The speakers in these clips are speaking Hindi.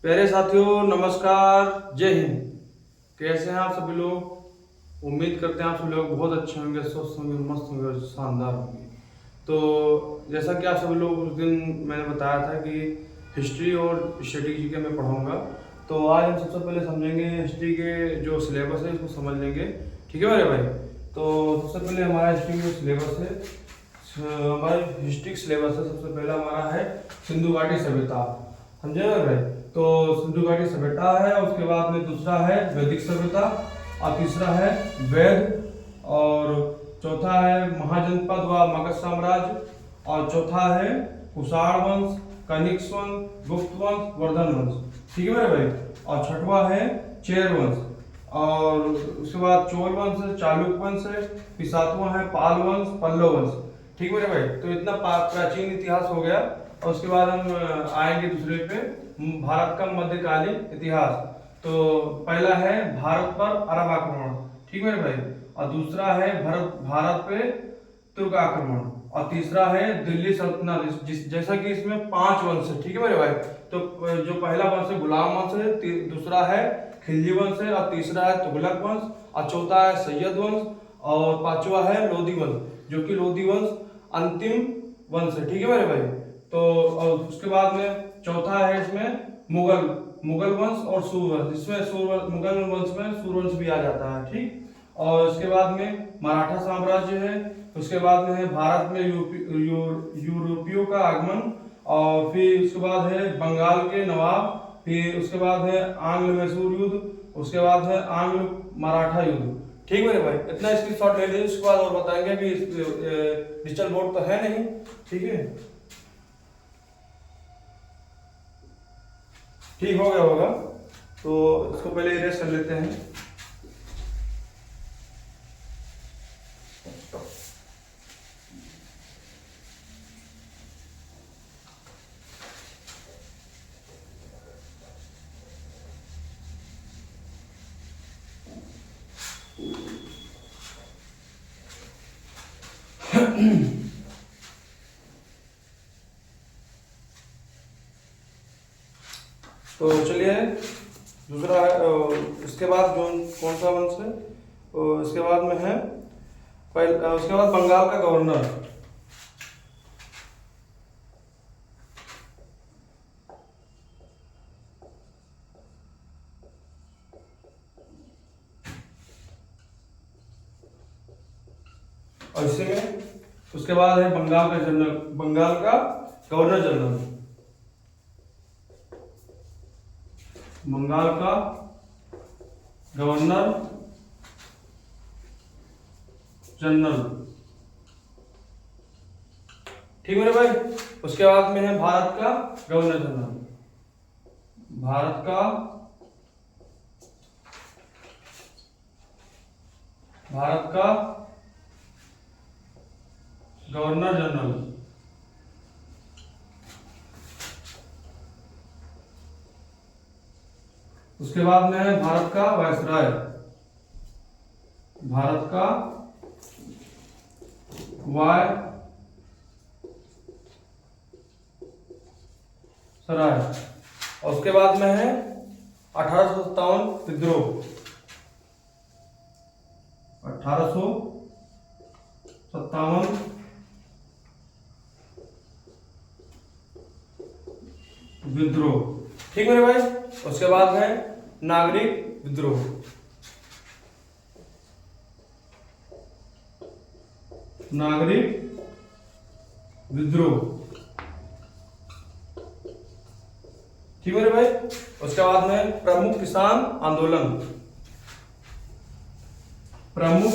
प्यारे साथियों, नमस्कार, जय हिंद। कैसे हैं आप सभी लोग? उम्मीद करते हैं आप सभी लोग बहुत अच्छे होंगे, स्वस्थ होंगे, मस्त होंगे और शानदार होंगे। तो जैसा कि आप सभी लोग उस दिन मैंने बताया था कि हिस्ट्री और स्ट्रेटेजी के मैं पढ़ाऊंगा। तो आज हम सबसे पहले समझेंगे हिस्ट्री के जो सिलेबस है, इसको समझ लेंगे। ठीक है मेरे भाई? तो सबसे पहले हमारा हिस्ट्री का सिलेबस है। हमारा हिस्ट्री सिलेबस है, सबसे पहला हमारा है सिंधु घाटी सभ्यता। समझे ना भाई? तो सिंधु घाटी सभ्यता है, उसके बाद में दूसरा है वैदिक सभ्यता, और तीसरा है वैद, और चौथा है महाजनपद व मगध साम्राज्य, और चौथा है कुषाण वंश, कनिष्क वंश, गुप्त वंश, वर्धन वंश। ठीक है मेरे भाई? और छठवा है चेर वंश, और उसके बाद चोल वंश है, चालुक्य वंश है, फिर सातवां है पाल वंश, पल्लव वंश। ठीक है मेरे भाई? तो इतना प्राचीन इतिहास हो गया। और उसके बाद हम आएंगे दूसरे पे, भारत का मध्यकालीन इतिहास। तो पहला है भारत पर अरब आक्रमण। ठीक है मेरे भाई? और दूसरा है भारत भारत पे तुर्क आक्रमण, और तीसरा है दिल्ली सल्तनत। जैसा कि इसमें 5 वंश है। ठीक है मेरे भाई? तो जो पहला वंश है गुलाम वंश है, दूसरा है खिलजी वंश है, और तीसरा है तुगलक वंश, और चौथा है सैयद वंश, और पांचवा है लोधी वंश, जो कि लोधी वंश अंतिम वंश है। ठीक है मेरे भाई? तो और उसके बाद में चौथा है इसमें मुगल मुगल वंश और सूर्यवंश। इसमें मुगल वंश में सूर्यवंश भी आ जाता है। ठीक। और उसके बाद में मराठा साम्राज्य है। उसके बाद में है भारत में यूरोपियों का आगमन, और फिर उसके बाद है बंगाल के नवाब, फिर उसके बाद है आंग्ल मैसूर युद्ध, उसके बाद है आंग्ल मराठा युद्ध। ठीक है मेरे भाई? इतना स्क्रीन शॉट ले लीजिए, उसके बाद और बताएंगे कि डिजिटल बोर्ड तो है नहीं। ठीक है? ठीक हो गया होगा। तो इसको पहले इरेज कर लेते हैं। तो चलिए, दूसरा है इसके बाद जो कौन सा वंश है, इसके बाद में है उसके बाद बंगाल का गवर्नर। और इसी में उसके बाद है बंगाल का गवर्नर जनरल। बंगाल का गवर्नर जनरल। ठीक है मेरे भाई? उसके बाद में है भारत का गवर्नर जनरल। भारत का गवर्नर जनरल। उसके बाद में है भारत का वायसराय। भारत का वायसराय। और उसके बाद में है 1857 विद्रोह। 1857 विद्रोह। ठीक मेरे भाई? उसके बाद है नागरिक विद्रोह। नागरिक विद्रोह। ठीक मेरे भाई? उसके बाद में प्रमुख किसान आंदोलन। प्रमुख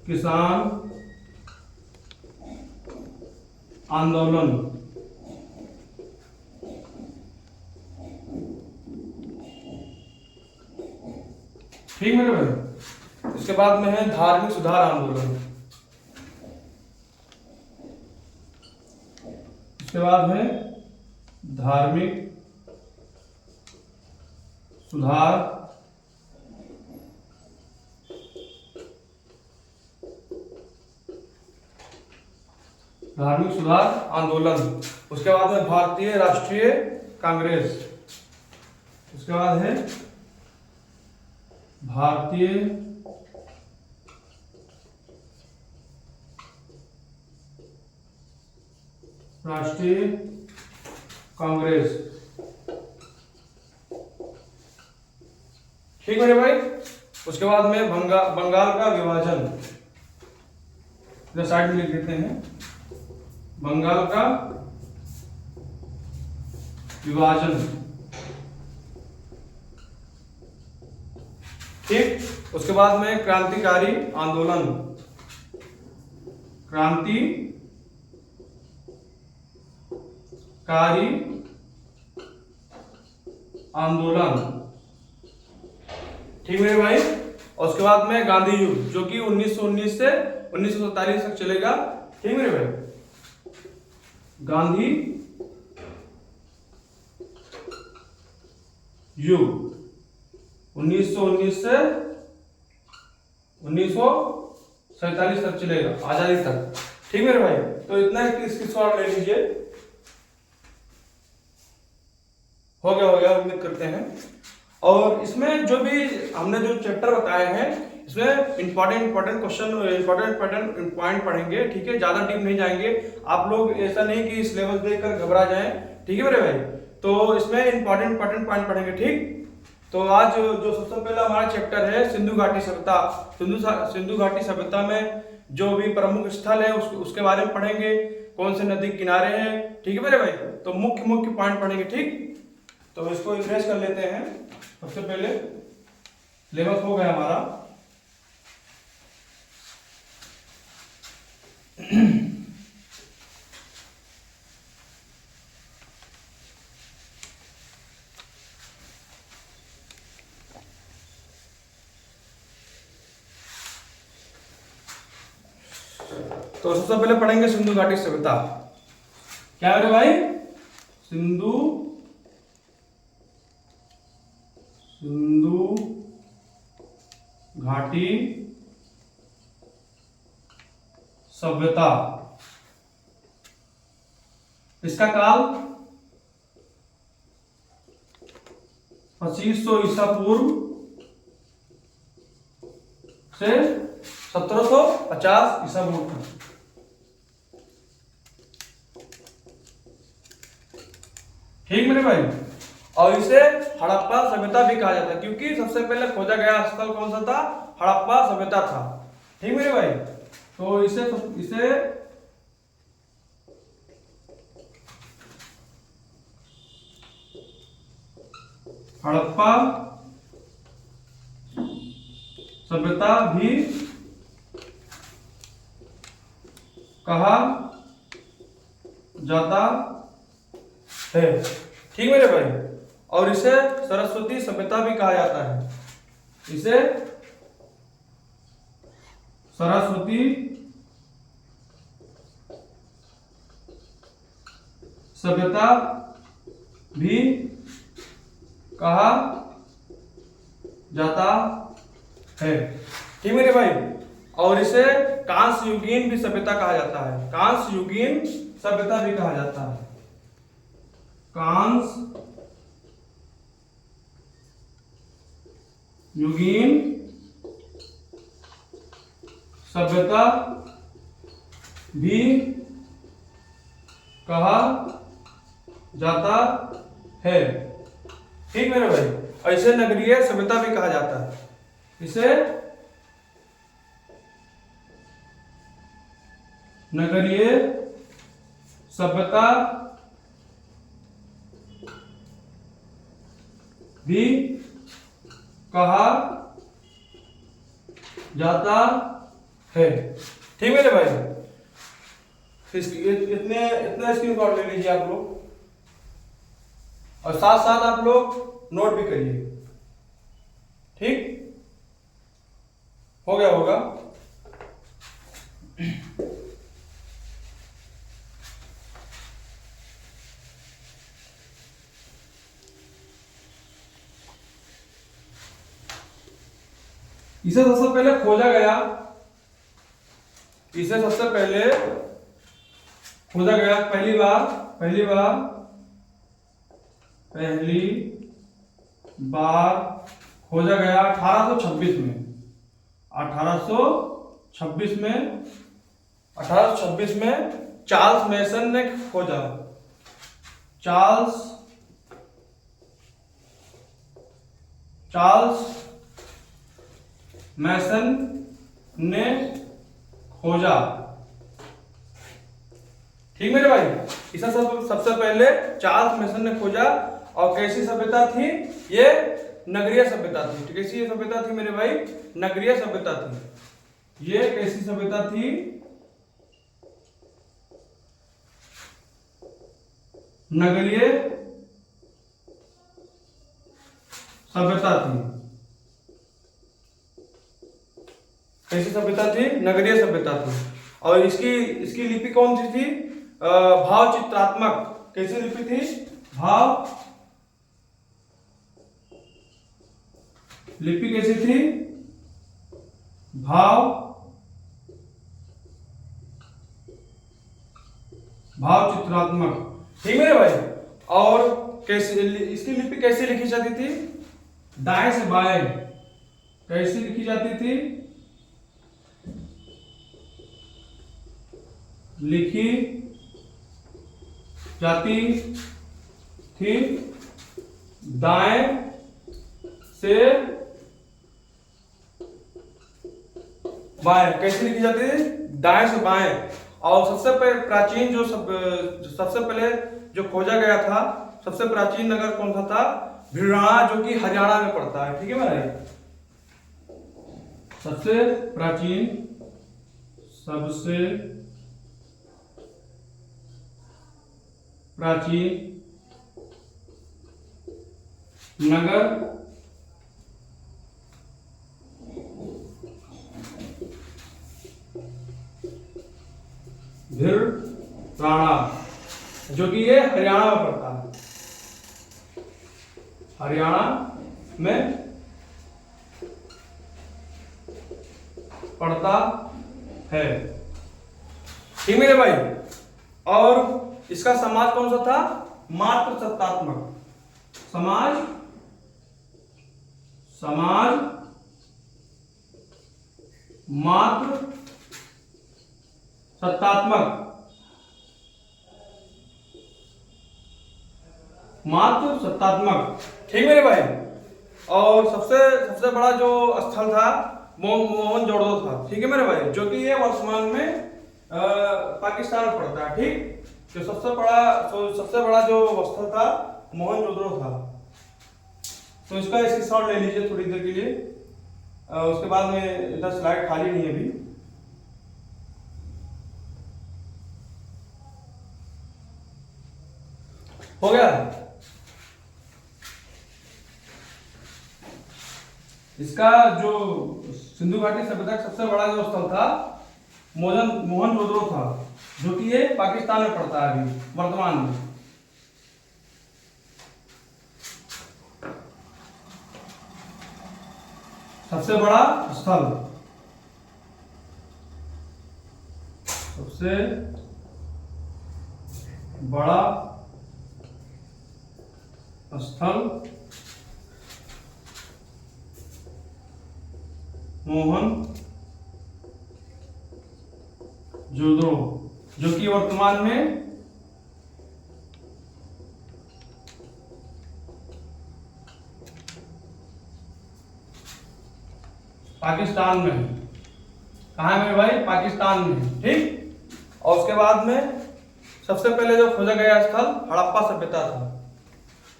किसान आंदोलन। ठीक मेरे भाई? इसके बाद में है धार्मिक सुधार आंदोलन। इसके बाद है धार्मिक सुधार आंदोलन। उसके बाद में भारतीय राष्ट्रीय कांग्रेस, उसके बाद है भारतीय राष्ट्रीय कांग्रेस। ठीक है भाई। उसके बाद में बंगाल का विभाजन, इधर साइड में लिख देते हैं, बंगाल का विभाजन। ठीक। उसके बाद में क्रांतिकारी आंदोलन, क्रांतिकारी आंदोलन। ठीक है भाई। और उसके बाद में गांधी युग, जो कि 1919 से 1947 तक चलेगा। ठीक है भाई। गांधी युग 1919 से 1947 तक चलेगा, आजादी तक। ठीक है भाई। तो इतना इसकी सवाल ले लीजिए। हो गया उम्मीद करते हैं। और इसमें जो भी हमने जो चैप्टर बताए हैं, इसमें इंपॉर्टेंट क्वेश्चन, इंपॉर्टेंट पॉइंट पढ़ेंगे। ठीक है, ज्यादा डीप नहीं जाएंगे। आप लोग ऐसा नहीं कि सिलेबस देखकर घबरा जाएं। ठीक है मेरे भाई। तो इसमें इंपॉर्टेंट पॉइंट पढ़ेंगे। ठीक। तो आज जो सबसे पहला हमारा चैप्टर है सिंधु घाटी सभ्यता। सिंधु घाटी सभ्यता में जो भी प्रमुख स्थल है उसके बारे में पढ़ेंगे, कौन से नदी किनारे हैं। ठीक है मेरे भाई। तो मुख्य पॉइंट पढ़ेंगे। ठीक। तो इसको रिफ्रेश कर लेते हैं। सबसे पहले सिलेबस हो गया हमारा। तो सबसे पहले पढ़ेंगे सिंधु घाटी सभ्यता। क्या मेरे भाई? सिंधु घाटी सभ्यता। इसका काल 2500 ईसा पूर्व से 1750 ईसा पूर्व तक। ठीक मेरे भाई। और इसे हड़प्पा सभ्यता भी कहा जाता है, क्योंकि सबसे पहले खोजा गया स्थल कौन सा था? हड़प्पा सभ्यता था। ठीक मेरे भाई। तो इसे हड़प्पा सभ्यता भी कहा जाता है। ठीक मेरे भाई। और इसे सरस्वती सभ्यता भी कहा जाता है। इसे सरस्वती सभ्यता भी कहा जाता है। ठीक मेरे भाई। और इसे कांस्य युगीन भी सभ्यता कहा जाता है। कांस्य युगीन सभ्यता भी कहा जाता है। कांस्य युगीन सभ्यता भी कहा जाता है। ठीक मेरे भाई। और इसे नगरीय सभ्यता भी कहा जाता है। इसे नगरीय सभ्यता भी कहा जाता है। ठीक है भाई। इतना स्क्रीनशॉट ले लीजिए आप लोग, और साथ साथ आप लोग नोट भी करिए। ठीक हो गया होगा। इसे सबसे पहले खोजा गया, पहली बार पहली बार खोजा गया 1826 में। 1826 में चार्ल्स मेसन ने खोजा। चार्ल्स मेसन ने खोजा। ठीक मेरे भाई, इसे सबसे पहले चार्ल्स मेसन ने खोजा। और कैसी सभ्यता थी ये? नगरीय सभ्यता थी। कैसी सभ्यता थी मेरे भाई? नगरीय सभ्यता थी। ये कैसी सभ्यता थी? नगरीय सभ्यता थी। कैसी सभ्यता थी? नगरीय सभ्यता थी। और इसकी लिपि कौन सी थी? भाव चित्रात्मक। कैसी लिपि थी? भाव लिपि कैसी थी? भाव चित्रात्मक। ठीक है भाई। और कैसे इसकी लिपि कैसे लिखी जाती थी? दाएं से बाएं। कैसे लिखी जाती थी? लिखी जाती थी दाएं से बाएं। कैसे लिखी जाती थी? दाएं से बाएं। और सबसे प्राचीन सबसे पहले जो खोजा गया था, सबसे प्राचीन नगर कौन सा था? भिड़राना, जो कि हरियाणा में पड़ता है। ठीक है भाई। सबसे प्राचीन नगर भिड़राना, जो कि ये हरियाणा में पड़ता है। हरियाणा में पड़ता है। ठीक मेरे भाई। और इसका समाज कौन सा था? मात्र सत्तात्मक समाज। मात्र सत्तात्मक। ठीक मेरे भाई। और सबसे बड़ा जो स्थल था मोहनजोदड़ो था। ठीक है मेरे भाई, जो कि ये वर्तमान में पाकिस्तान में पड़ता है। ठीक, जो सबसे बड़ा जो स्थल था मोहनजोदड़ो था। तो इसका स्क्रीनशॉट ले लीजिए थोड़ी देर के लिए। उसके बाद में इधर स्लाइड खाली नहीं है अभी। हो गया। इसका जो सिंधु घाटी सभ्यता का सबसे बड़ा जो स्थल था मोहनजोदड़ो था, जो कि ये पाकिस्तान में पड़ता है अभी वर्तमान में। सबसे बड़ा स्थल, सबसे बड़ा स्थल मोहनजोदड़ो, जो कि वर्तमान में पाकिस्तान में है। कहाँ है मेरे भाई? पाकिस्तान में है। ठीक। और उसके बाद में सबसे पहले जो खोजा गया स्थल हड़प्पा सभ्यता था।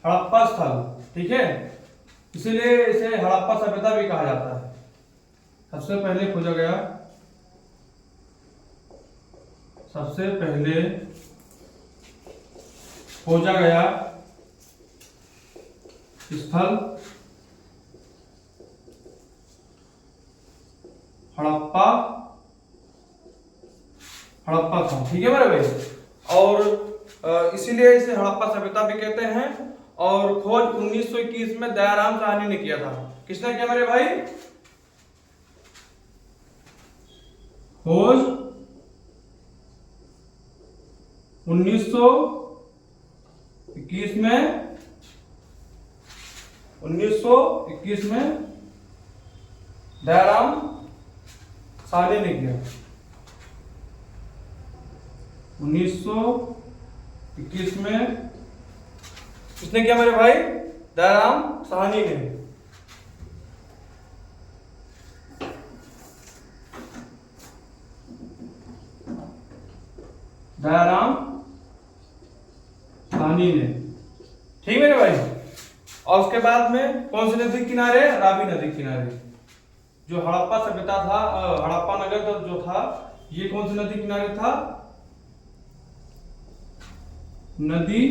हड़प्पा स्थल, ठीक है, इसीलिए इसे हड़प्पा सभ्यता भी कहा जाता है। सबसे पहले खोजा गया स्थल हड़प्पा था। ठीक है मेरे भाई। और इसीलिए इसे हड़प्पा सभ्यता भी कहते हैं। और खोज 1921 में दयाराम साहनी ने किया था। किसने किया मेरे भाई? खोज 1921 1921 में 1921 में दयाराम साहनी ने किया। 1921 में किसने किया मेरे भाई? दयाराम साहनी ने। दयाराम साहनी ने, ठीक मेरे भाई। और उसके बाद में कौन सी नदी किनारे? रावी नदी किनारे। जो हड़प्पा सभ्यता था, हड़प्पा नगर जो था, ये कौन सी नदी किनारे था? नदी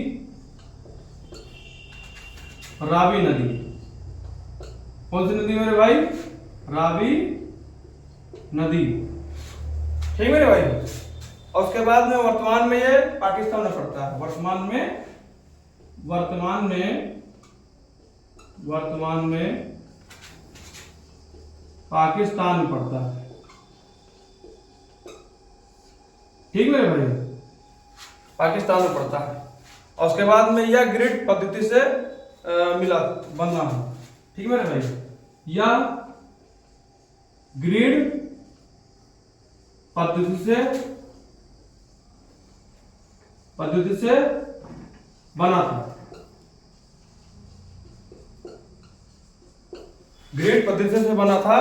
रावी नदी। कौन सी नदी मेरे भाई? रावी नदी, ठीक मेरे भाई। और उसके बाद में वर्तमान में ये पाकिस्तान में पड़ता है। वर्तमान में पाकिस्तान में पड़ता है, ठीक मेरे भाई, पाकिस्तान में पड़ता है। और उसके बाद में यह ग्रिड पद्धति से बनना है, ठीक मेरे भाई। यह ग्रिड पद्धति से बना था। ग्रिड पद्धति से बना था।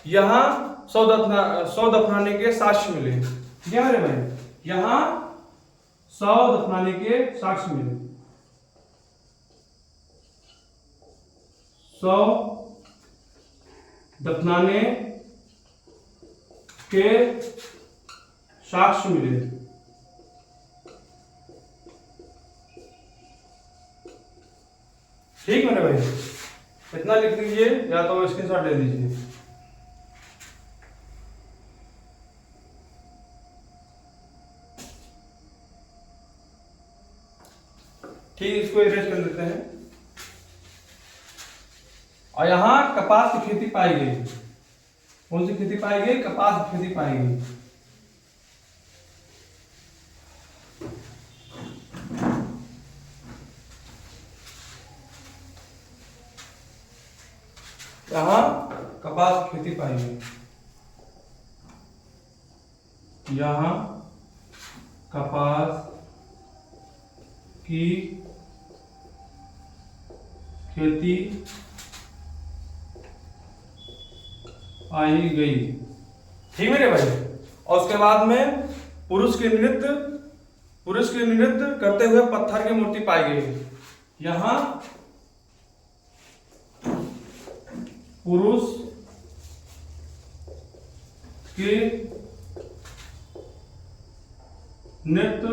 यहाँ 100 दफनाने के साक्ष्य मिले, ठीक है मेरे भाई। यहाँ 100 दफनाने के साक्ष्य मिले। 100 दफनाने के साक्ष्य मिले। ठीक मेरे भाई, इतना लिख लीजिए या तो स्क्रीनशॉट ले लीजिए। ठीक, इसको इरेज कर देते हैं। और यहां कपास की खेती पाई गई। कौन सी खेती पाई गई? कपास की खेती पाई गई। यहां कपास की खेती पाई गई। यहां कपास की खेती पाई गई, ठीक मेरे भाई। और उसके बाद में पुरुष के नृत्य करते हुए पत्थर की मूर्ति पाई गई। यहां पुरुष के नृत्य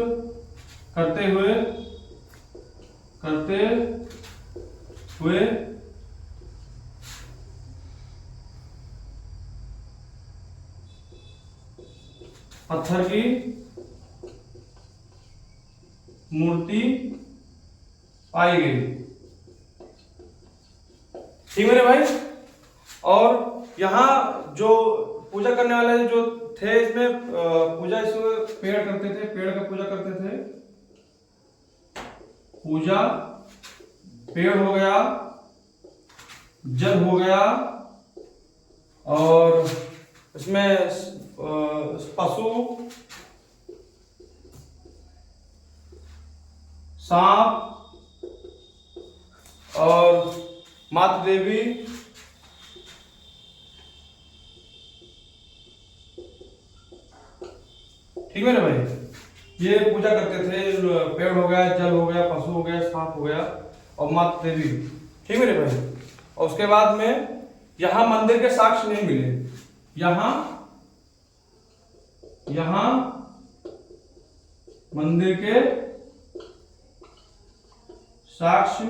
करते हुए पत्थर की मूर्ति पाई गई, ठीक मेरे भाई। और यहाँ जो पूजा करने वाले जो थे, इसमें पूजा इसमें पेड़ करते थे, पेड़ का पूजा करते थे। पूजा पेड़ हो गया, जल हो गया, और इसमें पशु, सांप और माता देवी, ठीक है ना भाई। ये पूजा करते थे। पेड़ हो गया, जल हो गया, पशु हो गया, सांप हो गया और माता देवी, ठीक है मेरे भाई। और उसके बाद में यहां मंदिर के साक्ष्य नहीं मिले। यहां मंदिर के साक्ष्य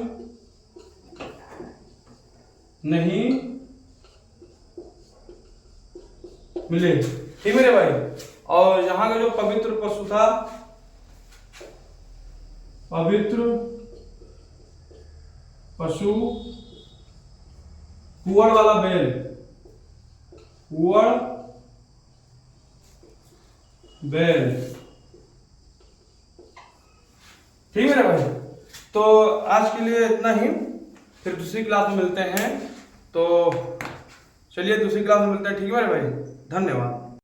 नहीं मिले, ठीक मेरे भाई। और यहाँ का जो पवित्र पशु था, पवित्र पशु कुंवर वाला बैल, कुंवर बैल, ठीक है मेरे भाई। तो आज के लिए इतना ही, फिर दूसरी क्लास में मिलते हैं। तो चलिए दूसरी क्लास में मिलते हैं, ठीक है मेरे भाई, धन्यवाद।